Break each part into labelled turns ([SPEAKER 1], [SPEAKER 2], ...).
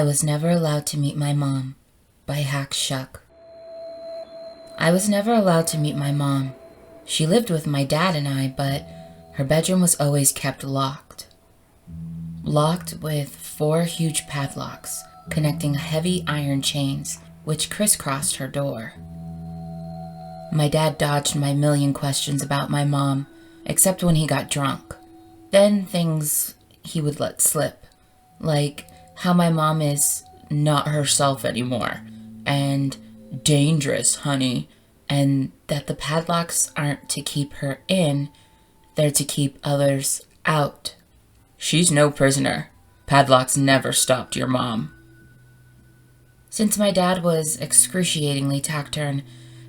[SPEAKER 1] I was never allowed to meet my mom by Shuck. I was never allowed to meet my mom. She lived with my dad and I, but her bedroom was always kept locked. Locked with 4 huge padlocks connecting heavy iron chains which crisscrossed her door. My dad dodged my million questions about my mom, except when he got drunk. Then things he would let slip, like how my mom is not herself anymore, and dangerous, honey, and that the padlocks aren't to keep her in, they're to keep others out. She's no prisoner. Padlocks never stopped your mom. Since my dad was excruciatingly taciturn,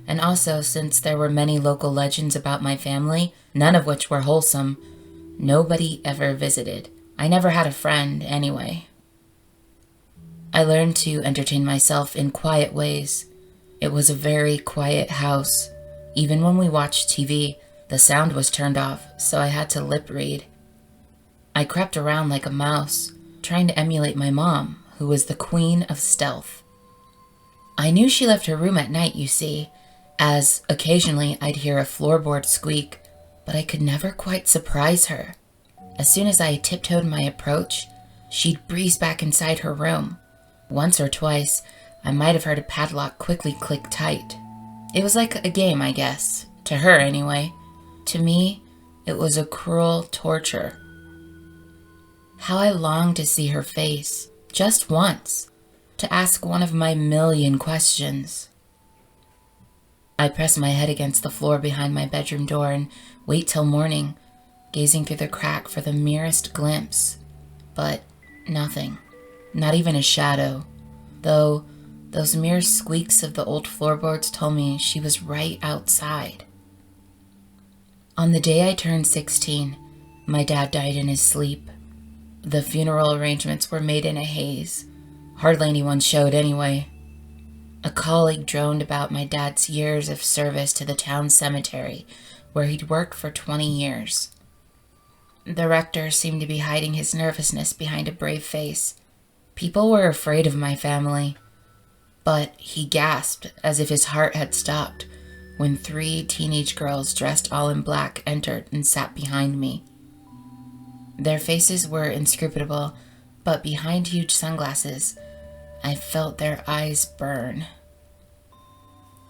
[SPEAKER 1] and also since there were many local legends about my family, none of which were wholesome, nobody ever visited. I never had a friend, anyway. I learned to entertain myself in quiet ways. It was a very quiet house. Even when we watched TV, the sound was turned off, so I had to lip read. I crept around like a mouse, trying to emulate my mom, who was the queen of stealth. I knew she left her room at night, you see, as occasionally I'd hear a floorboard squeak, but I could never quite surprise her. As soon as I tiptoed my approach, she'd breeze back inside her room. Once or twice, I might have heard a padlock quickly click tight. It was like a game, I guess. To her, anyway. To me, it was a cruel torture. How I longed to see her face, just once, to ask one of my million questions. I press my head against the floor behind my bedroom door and wait till morning, gazing through the crack for the merest glimpse. But nothing. Not even a shadow. Though those mere squeaks of the old floorboards told me she was right outside. On the day I turned 16, my dad died in his sleep. The funeral arrangements were made in a haze. Hardly anyone showed anyway. A colleague droned about my dad's years of service to the town cemetery, where he'd worked for 20 years. The rector seemed to be hiding his nervousness behind a brave face. People were afraid of my family, but he gasped as if his heart had stopped when 3 teenage girls dressed all in black entered and sat behind me. Their faces were inscrutable, but behind huge sunglasses, I felt their eyes burn.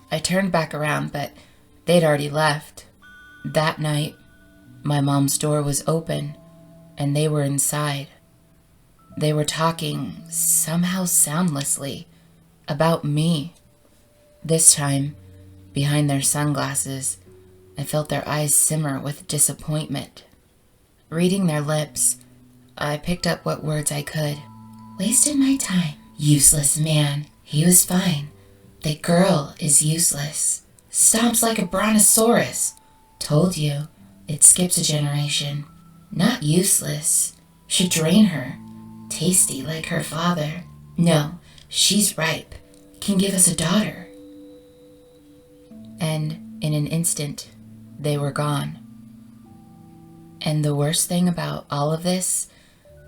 [SPEAKER 1] I turned back around, but they'd already left. That night, my mom's door was open, and they were inside. They were talking, somehow soundlessly, about me. This time, behind their sunglasses, I felt their eyes simmer with disappointment. Reading their lips, I picked up what words I could. Wasted my time. Useless man. He was fine. The girl is useless. Stomps like a brontosaurus. Told you, it skips a generation. Not useless. Should drain her. Tasty like her father. No, she's ripe. Can give us a daughter. And in an instant, they were gone. And the worst thing about all of this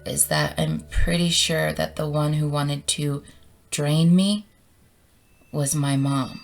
[SPEAKER 1] is that I'm pretty sure that the one who wanted to drain me was my mom.